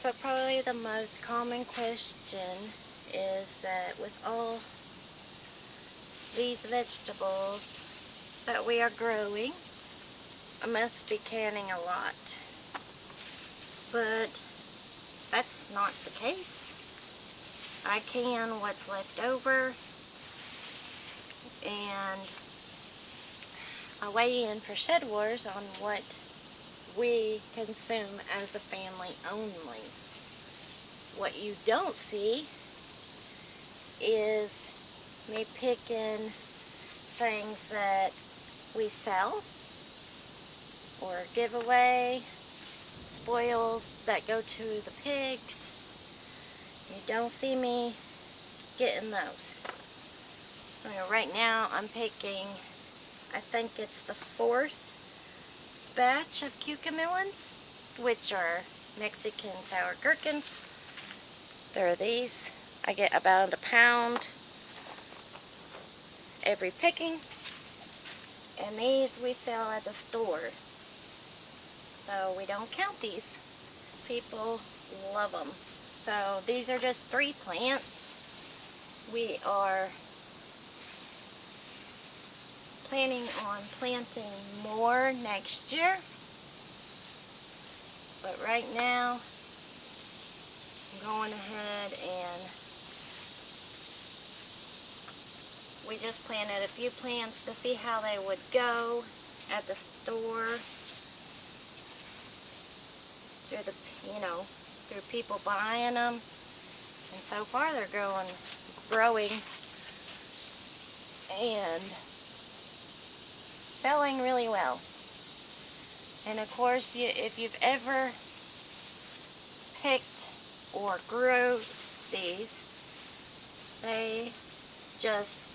So probably the most common question is that with all these vegetables that we are growing, I must be canning a lot. But that's not the case. I can what's left over, and I weigh in for Shedwars on what we consume as a family only. What you don't see is me picking things that we sell or give away, spoils that go to the pigs. You don't see me getting those. I mean, right now I'm picking, I think it's the 4th batch of cucamelons, which are Mexican sour gherkins. There are these. I get about a pound every picking, and these we sell at the store. So we don't count these. People love them. So these are just 3 plants. We are planning on planting more next year, but right now I'm going ahead and we just planted a few plants to see how they would go at the store through the, through people buying them, and so far they're growing and selling really well. And of course, if you've ever picked or grew these, they just,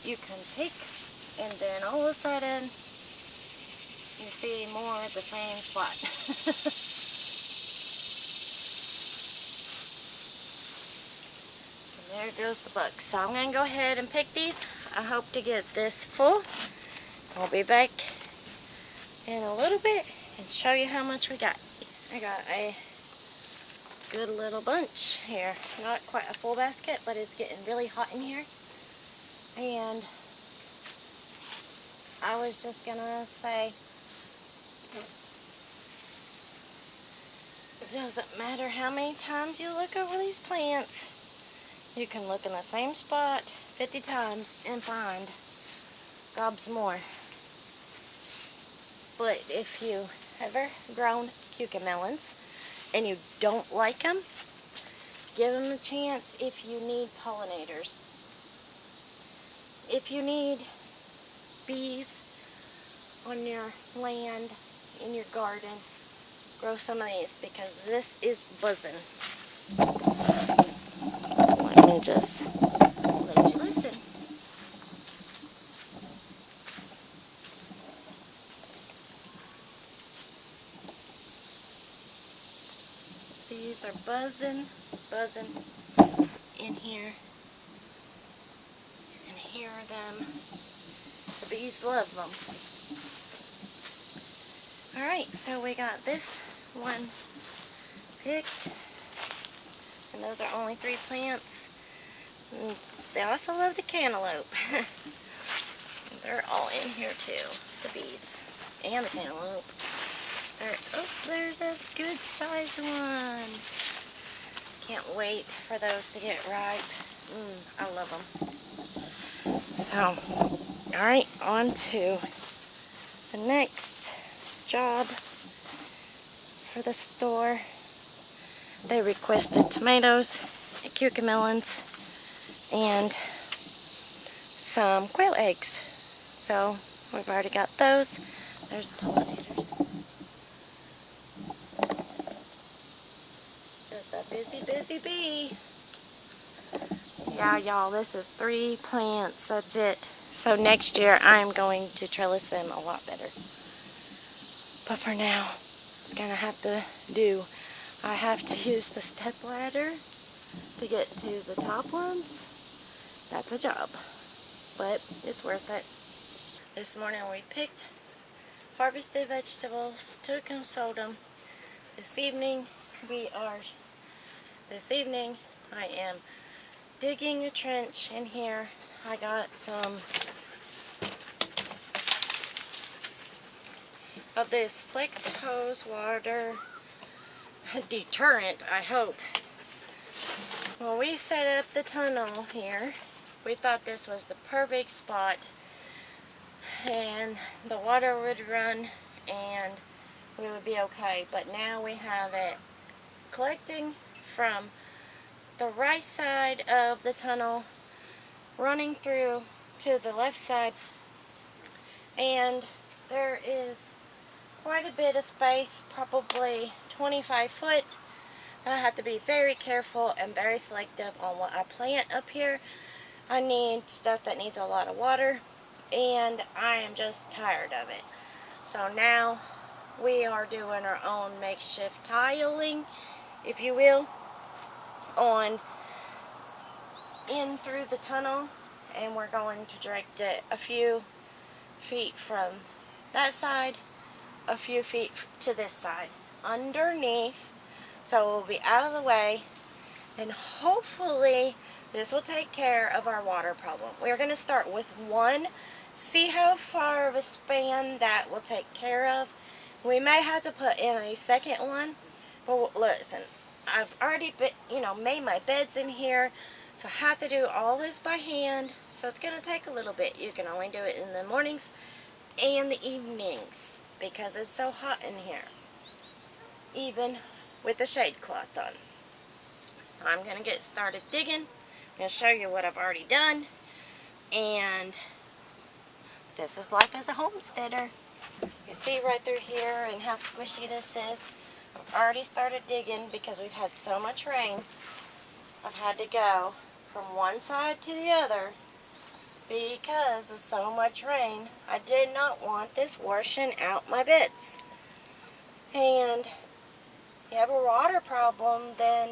you can pick and then all of a sudden you see more at the same spot. And there goes the bugs. So I'm going to go ahead and pick these. I hope to get this full. I'll be back in a little bit and show you how much we got. I got a good little bunch here. Not quite a full basket, but it's getting really hot in here. And I was just gonna say, it doesn't matter how many times you look over these plants. You can look in the same spot 50 times and find gobs more. But if you ever grown cucamelons and you don't like them, give them a chance if you need pollinators. If you need bees on your land, in your garden, grow some of these, because this is buzzing. Let me just let you listen. These are buzzing in here. You can hear them. The bees love them. Alright, so we got this one picked, and those are only 3 plants. And they also love the cantaloupe. They're all in here too, the bees and the cantaloupe. There's a good size one. Can't wait for those to get ripe. I love them. So, alright, on to the next job for the store. They requested tomatoes, cucamelons, and some quail eggs. So we've already got those. There's the pollinators. Just a busy bee. Yeah, y'all, this is 3 plants. That's it. So next year I'm going to trellis them a lot better. But for now, it's gonna have to do. I have to use the step ladder to get to the top ones. That's a job, but it's worth it. This morning we picked, harvested vegetables, took them, sold them, This evening, I am digging a trench in here. I got some of this Flex Hose water deterrent, I hope. When we set up the tunnel here, we thought this was the perfect spot, and the water would run and we would be okay. But now we have it collecting from the right side of the tunnel, running through to the left side, and there is quite a bit of space, probably 25 foot. I have to be very careful and very selective on what I plant up here. I need stuff that needs a lot of water, and I am just tired of it. So now we are doing our own makeshift tiling, if you will, on in through the tunnel, and we're going to direct it a few feet from that side, a few feet to this side, underneath, so we'll be out of the way, and hopefully this will take care of our water problem. We're going to start with one, see how far of a span that will take care of. We may have to put in a second one, but listen, I've already made my beds in here, so I have to do all this by hand, so it's going to take a little bit. You can only do it in the mornings and the evenings because it's so hot in here, even with the shade cloth on. I'm going to get started digging. I'm going to show you what I've already done, and this is life as a homesteader. You see right through here and how squishy this is. I've already started digging because we've had so much rain. I've had to go from one side to the other because of so much rain. I did not want this washing out my beds. And if you have a water problem, then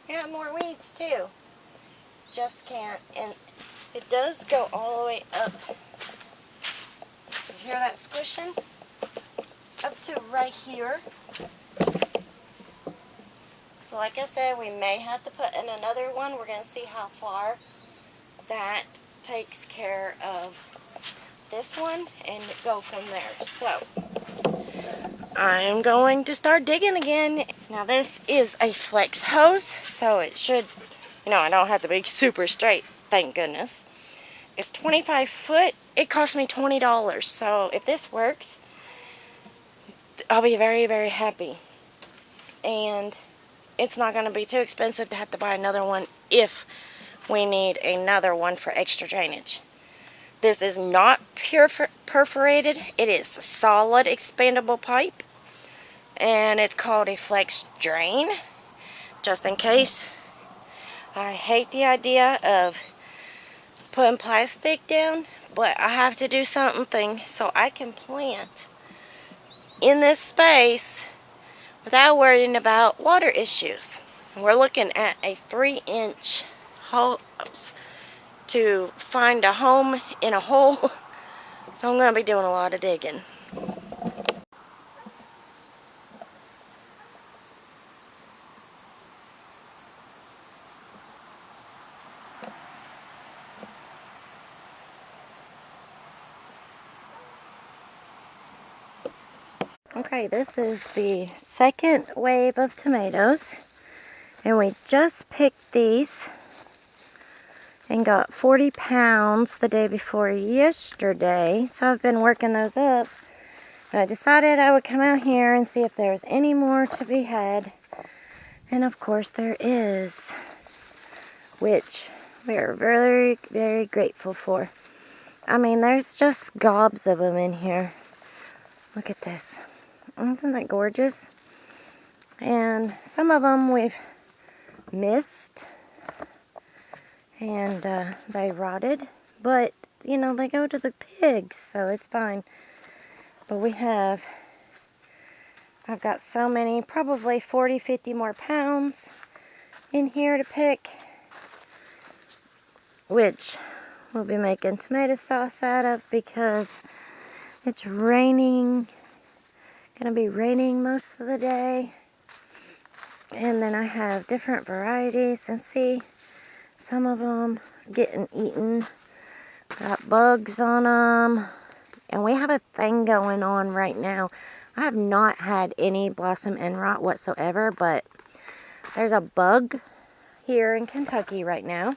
you have more weeds too. Just can't. And it does go all the way up. You hear that squishing? Up to right here. So like I said, we may have to put in another one. We're going to see how far that takes care of this one and go from there. So I am going to start digging again. Now this is a Flex hose, so it should, I don't have to be super straight, thank goodness. It's 25 foot. It cost me $20. So if this works, I'll be very, very happy. And it's not going to be too expensive to have to buy another one if we need another one for extra drainage. This is not perforated. It is solid expandable pipe. And it's called a Flex drain. Just in case. I hate the idea of putting plastic down, but I have to do something so I can plant in this space without worrying about water issues. We're looking at a 3-inch hose to find a home in a hole, so I'm going to be doing a lot of digging. Okay, this is the second wave of tomatoes, and we just picked these and got 40 pounds the day before yesterday, so I've been working those up. And I decided I would come out here and see if there's any more to be had, and of course there is, which we are very, very grateful for. I mean, there's just gobs of them in here. Look at this. Isn't that gorgeous? And some of them we've missed and they rotted, but they go to the pigs, so it's fine. But I've got so many, probably 40-50 more pounds in here to pick, which we'll be making tomato sauce out of because it's raining. Gonna be raining most of the day, And then I have different varieties, and see, some of them getting eaten. Got bugs on them. And we have a thing going on right now. I have not had any blossom end rot whatsoever, but there's a bug here in Kentucky right now.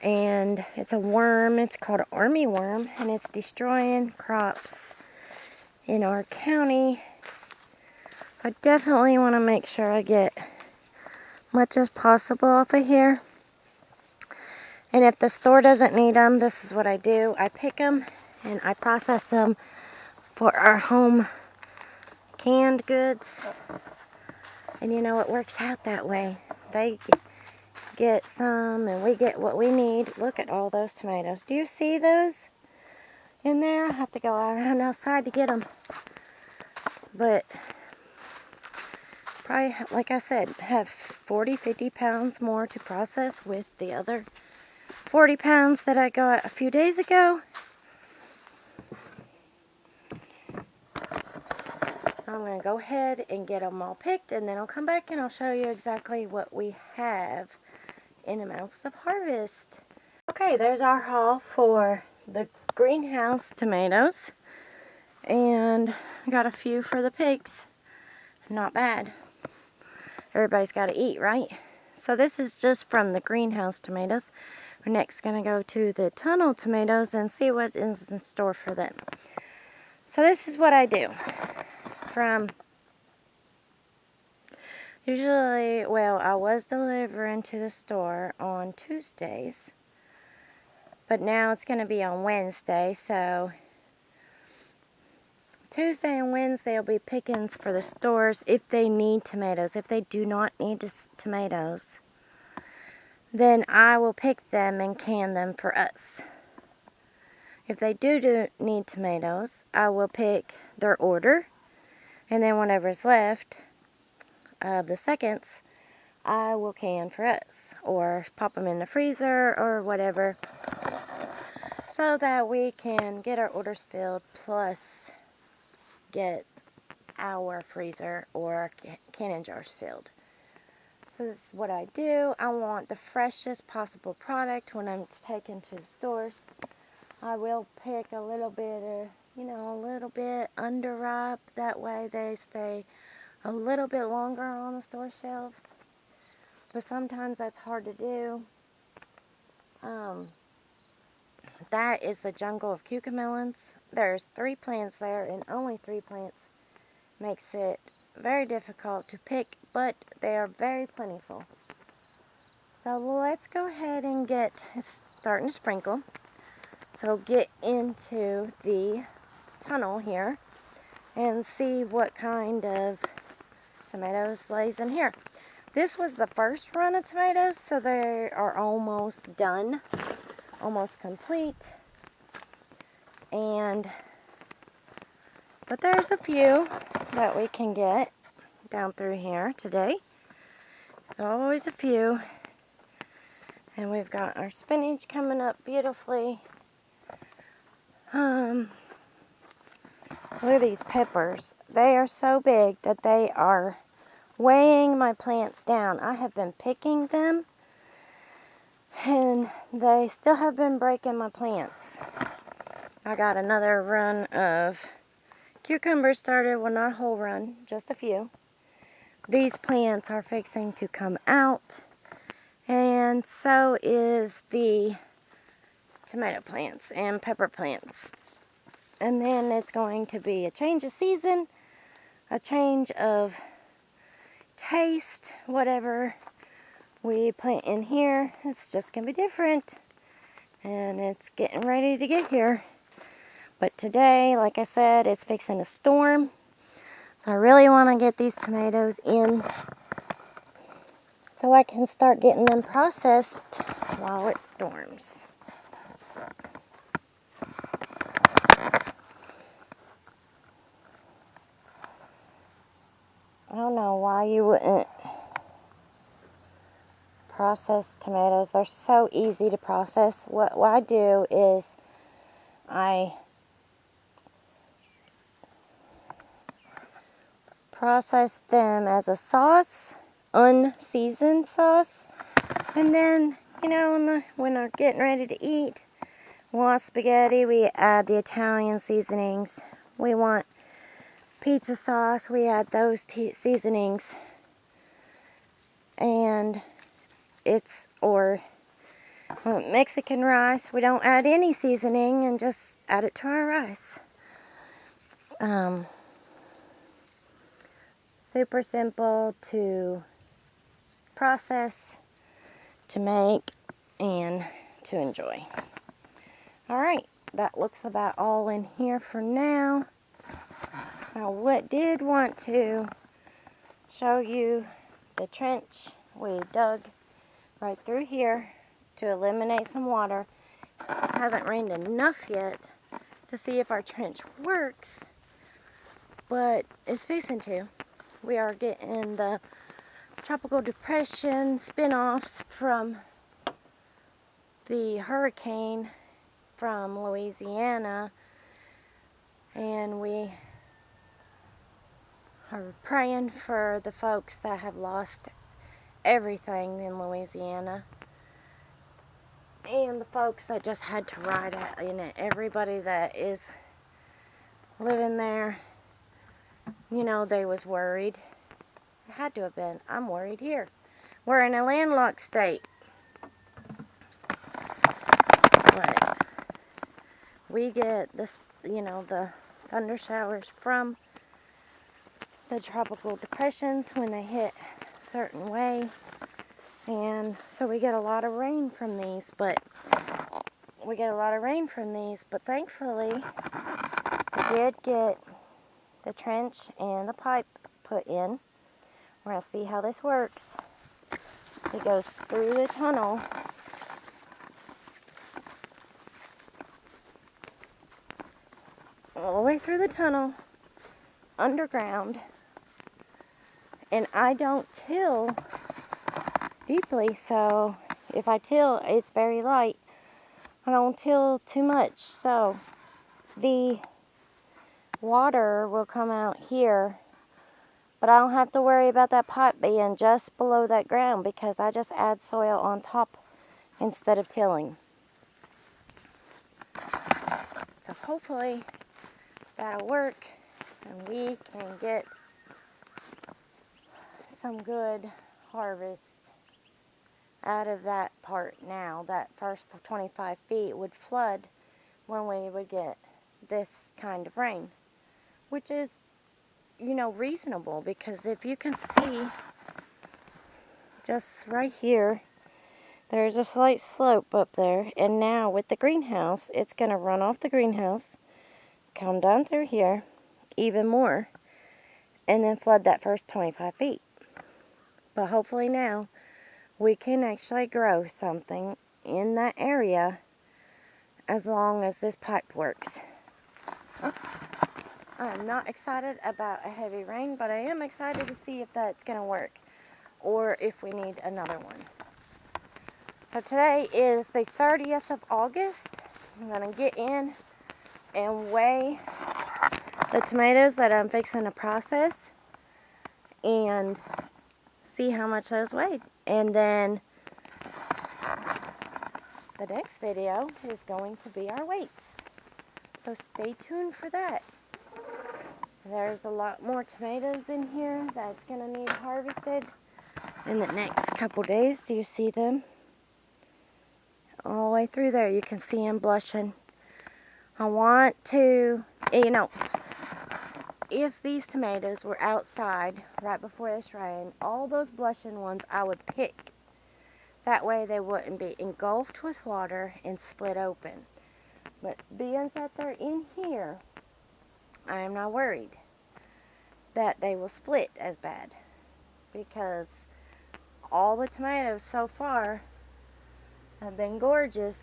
And it's a worm. It's called an army worm, and it's destroying crops in our county. I definitely want to make sure I get much as possible off of here. And if the store doesn't need them, this is what I do. I pick them and I process them for our home canned goods. And you know, it works out that way. They get some and we get what we need. Look at all those tomatoes. Do you see those in there? I have to go around outside to get them. But probably, like I said, have 40, 50 pounds more to process with the other 40 pounds that I got a few days ago. So I'm going to go ahead and get them all picked, and then I'll come back and I'll show you exactly what we have in amounts of harvest. Okay, there's our haul for the greenhouse tomatoes, and I got a few for the pigs. Not bad. Everybody's got to eat, right? So this is just from the greenhouse tomatoes. We're next going to go to the tunnel tomatoes and see what is in store for them. So this is what I do. From usually, well, I was delivering to the store on Tuesdays, but now it's going to be on Wednesday. So Tuesday and Wednesday will be pickings for the stores if they need tomatoes. If they do not need tomatoes, then I will pick them and can them for us. If they do need tomatoes, I will pick their order, and then whatever's left of the seconds, I will can for us, or pop them in the freezer or whatever, so that we can get our orders filled, plus get our freezer or canning jars filled. So this is what I do. I want the freshest possible product when I'm taken to the stores. I will pick a little bit of, a little bit underripe. That way they stay a little bit longer on the store shelves. But sometimes that's hard to do. That is the jungle of cucamelons. There's 3 plants there, and only 3 plants makes it very difficult to pick, but they are very plentiful. So let's go ahead and get starting to sprinkle. So get into the tunnel here and see what kind of tomatoes lays in here. This was the first run of tomatoes, so they are almost done, almost complete. But there's a few that we can get down through here today. There's always a few. And we've got our spinach coming up beautifully. Look at these peppers. They are so big that they are weighing my plants down. I have been picking them, and they still have been breaking my plants. I got another run of cucumbers started. Well, not a whole run, just a few. These plants are fixing to come out, and so is the tomato plants and pepper plants. And then it's going to be a change of season, a change of taste, whatever we plant in here, it's just going to be different. And it's getting ready to get here. But today, like I said, it's fixing to storm. So I really want to get these tomatoes in so I can start getting them processed while it storms. I don't know why you wouldn't process tomatoes. They're so easy to process. What I do is I process them as a sauce, unseasoned sauce. And then, you know, when we're getting ready to eat, we want spaghetti, we add the Italian seasonings. We want pizza sauce, we add those seasonings. And or Mexican rice, we don't add any seasoning and just add it to our rice. Super simple to process, to make, and to enjoy. Alright, that looks about all in here for now. Now, what did want to show you the trench we dug right through here to eliminate some water. It hasn't rained enough yet to see if our trench works, but it's fixing to. We are getting the tropical depression spin-offs from the hurricane from Louisiana, and we are praying for the folks that have lost everything in Louisiana, and the folks that just had to ride in it. Everybody that is living there, you know, they was worried. It had to have been. I'm worried here. We're in a landlocked state. But we get this, you know, the thunder showers from the tropical depressions when they hit a certain way. And so we get a lot of rain from these, but thankfully we did get the trench and the pipe put in. We're going to see how this works. It goes through the tunnel. All the way through the tunnel, underground. And I don't till deeply, so if I till, it's very light. I don't till too much, so the water will come out here, but I don't have to worry about that pipe being just below that ground because I just add soil on top instead of tilling. So hopefully that'll work and we can get some good harvest out of that part now. That first 25 feet would flood when we would get this kind of rain, which is, you know, reasonable, because if you can see just right here, there's a slight slope up there, and now with the greenhouse, it's going to run off the greenhouse, come down through here even more, and then flood that first 25 feet. But hopefully now we can actually grow something in that area as long as this pipe works. I'm not excited about a heavy rain, but I am excited to see if that's going to work or if we need another one. So today is the 30th of August. I'm going to get in and weigh the tomatoes that I'm fixing to process and see how much those weighed. And then the next video is going to be our weights. So stay tuned for that. There's a lot more tomatoes in here that's going to need harvested in the next couple days. Do you see them? All the way through there, you can see them blushing. I want to, you know, if these tomatoes were outside right before this rain, all those blushing ones I would pick. That way they wouldn't be engulfed with water and split open. But being that they're in here, I am not worried that they will split as bad, because all the tomatoes so far have been gorgeous,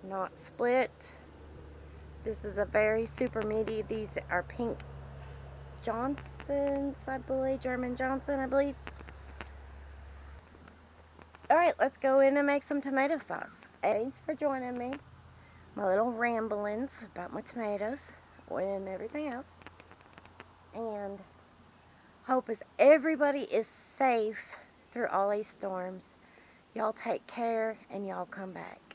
not split. This is a very super meaty. These are pink Johnsons, I believe, German Johnson, I believe. Alright, let's go in and make some tomato sauce. Thanks for joining me. My little ramblings about my tomatoes and everything else. And hope is everybody is safe through all these storms. Y'all take care and y'all come back.